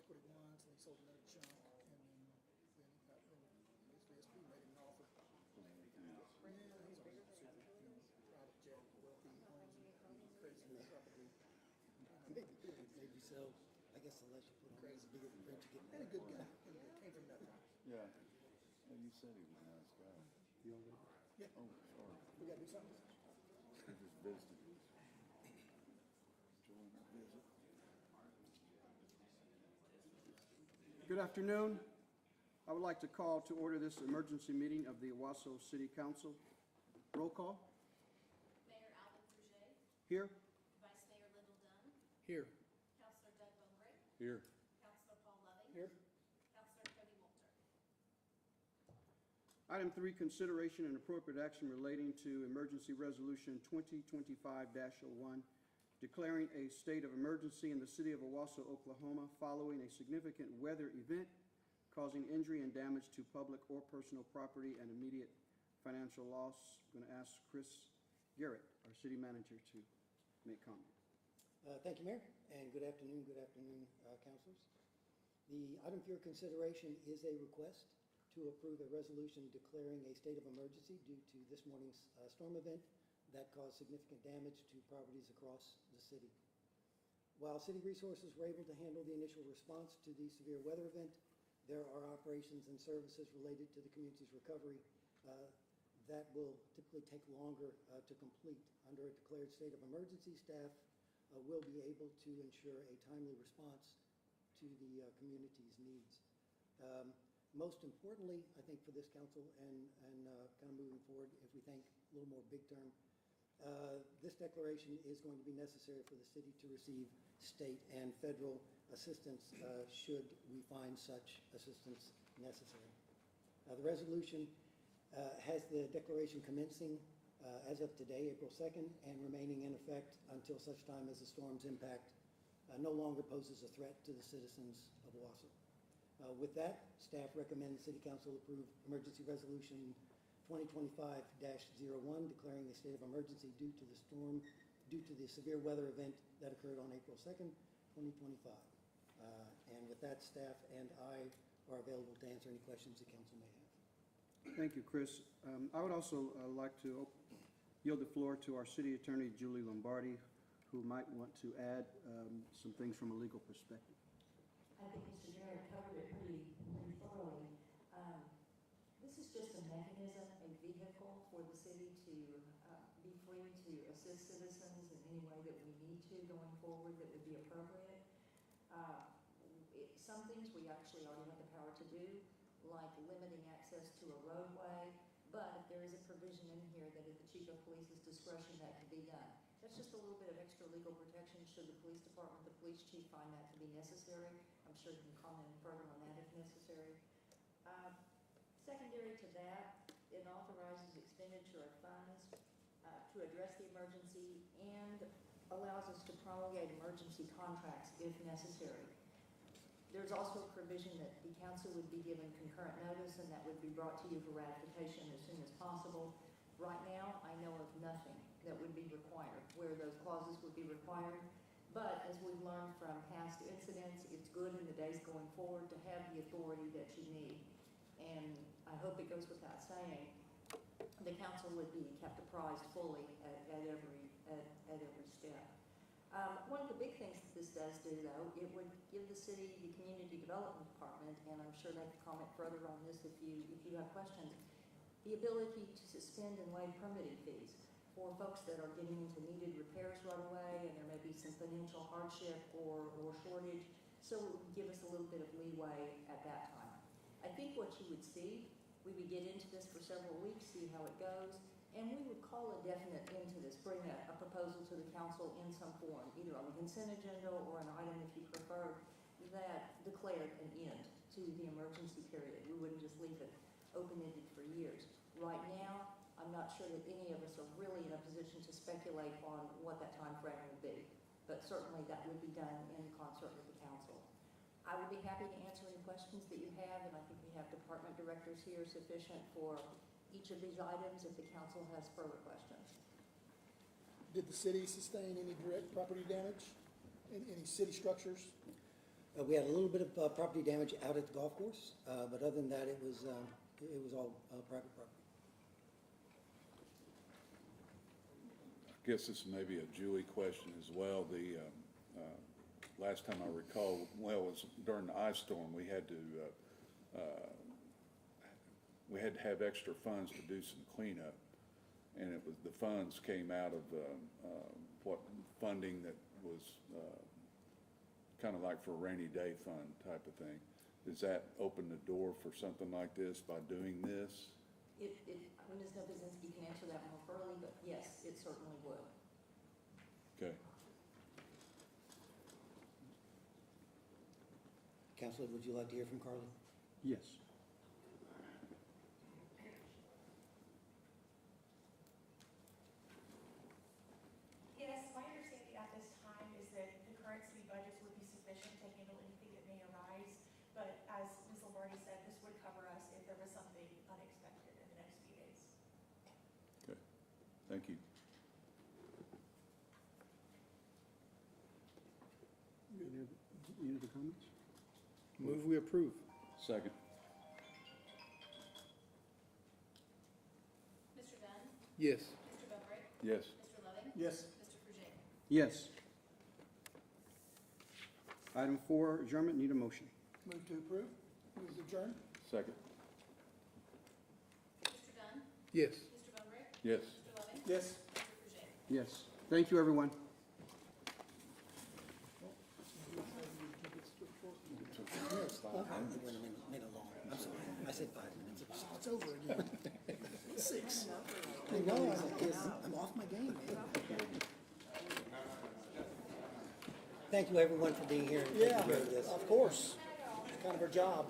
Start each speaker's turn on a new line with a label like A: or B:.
A: what he wants, and he sold another chunk, and then he got, his VSP made him an offer. Yeah, he's on a super, private jet, wealthy, owns crazy property.
B: Maybe so. I guess unless you put on
A: Crazy.
B: bigger the rent you get.
A: And a good guy, and a good, came from nothing.
C: Yeah. And you said he was a nice guy.
B: You over there?
A: Yeah,
C: Oh, sorry.
A: we gotta do something.
C: He just visited. Join our visit.
D: Good afternoon. I would like to call to order this emergency meeting of the Owasso City Council. Roll call.
E: Mayor Alvin Bourget,
D: Here.
E: Vice Mayor Lyndall Dunn,
A: Here.
E: Councilor Doug Bungray,
C: Here.
E: Councilor Paul Loving.
A: Here.
E: Councilor Cody Walter.
D: Item 3, consideration and appropriate action relating to emergency resolution 2025-01, declaring a state of emergency in the city of Owasso, Oklahoma, following a significant weather event causing injury and damage to public or personal property and immediate financial loss. I'm going to ask Chris Garrett, our city manager, to make comment.
B: Thank you, Mayor, and good afternoon, councilors. The item for your consideration is a request to approve a resolution declaring a state of emergency due to this morning's storm event that caused significant damage to properties across the city. While city resources were able to handle the initial response to the severe weather event, there are operations and services related to the community's recovery that will typically take longer to complete. Under a declared state of emergency, staff will be able to ensure a timely response to the community's needs. Most importantly, I think for this council and kind of moving forward, if we think a little more big term, this declaration is going to be necessary for the city to receive state and federal assistance should we find such assistance necessary. The resolution has the declaration commencing as of today, April 2nd, and remaining in effect until such time as the storm's impact no longer poses a threat to the citizens of Owasso. With that, staff recommends the City Council approve Emergency Resolution 2025-01, declaring the state of emergency due to the severe weather event that occurred on April 2nd, 2025. And with that, staff and I are available to answer any questions the council may have.
D: Thank you, Chris. I would also like to yield the floor to our city attorney, Julie Lombardi, who might want to add some things from a legal perspective.
F: I think Mr. Garrett covered it pretty thoroughly. This is just a mechanism, a vehicle for the city to be free to assist citizens in any way that we need to going forward that would be appropriate. Some things we actually already have the power to do, like limiting access to a roadway, but there is a provision in here that at the chief of police's discretion that can be done. That's just a little bit of extra legal protection should the police department, the police chief find that to be necessary. I'm sure you can comment further on that if necessary. Secondary to that, it authorizes expenditure of funds to address the emergency and allows us to promulgate emergency contracts if necessary. There's also a provision that the council would be given concurrent notice and that would be brought to you for ratification as soon as possible. Right now, I know of nothing that would be required, where those clauses would be required. But as we've learned from past incidents, it's good in the days going forward to have the authority that you need. And I hope it goes without saying, the council would be kept apprised fully at every step. One of the big things that this does do, though, it would give the city, the community development department, and I'm sure they could comment further on this if you have questions, the ability to suspend and waive permitting fees for folks that are getting into needed repairs right away, and there may be some financial hardship or shortage. So it would give us a little bit of leeway at that time. I think what you would see, we would get into this for several weeks, see how it goes, and we would call a definite end to this, bring a proposal to the council in some form, either on the consent agenda or an item if you prefer, that declared an end to the emergency period. We wouldn't just leave it open-ended for years. Right now, I'm not sure that any of us are really in a position to speculate on what that time frame would be, but certainly that would be done in concert with the council. I would be happy to answer any questions that you have, and I think we have department directors here sufficient for each of these items if the council has further questions.
A: Did the city sustain any direct property damage in any city structures?
B: We had a little bit of property damage out at the golf course, but other than that, it was all private property.
C: I guess this may be a Julie question as well. The, last time I recall, well, it was during the ice storm, we had to have extra funds to do some cleanup. And it was, the funds came out of, what funding that was, kind of like for a rainy day fund type of thing. Does that open the door for something like this by doing this?
F: Ms. Novozinski can answer that more thoroughly, but yes, it certainly would.
C: Okay.
B: Counselor, would you like to hear from Carly?
D: Yes.
G: Yes, my understanding at this time is that the current city budgets would be sufficient to handle anything that may arise. But as Ms. Lombardi said, this would cover us if there was something unexpected in the next few days.
C: Okay. Thank you.
D: Any other comments?
A: Move we approve.
C: Second.
E: Mr. Dunn?
A: Yes.
E: Mr. Bumbrick?
C: Yes.
E: Mr. Loving?
A: Yes.
E: Mr. Frugier?
D: Yes. Item 4, adjournment, need a motion.
A: Move to approve. Move to adjourn.
C: Second.
E: Mr. Dunn?
A: Yes.
E: Mr. Bumbrick?
C: Yes.
E: Mr. Loving?
A: Yes.
E: Mr. Frugier?
D: Yes. Thank you, everyone.
B: Made it long. I'm sorry. I said 5 minutes.
A: Oh, it's over again. 6.
B: I know, I'm off my game, man. Thank you, everyone, for being here. and taking
A: Yeah,
B: care of this.
A: of course. It's kind of our job.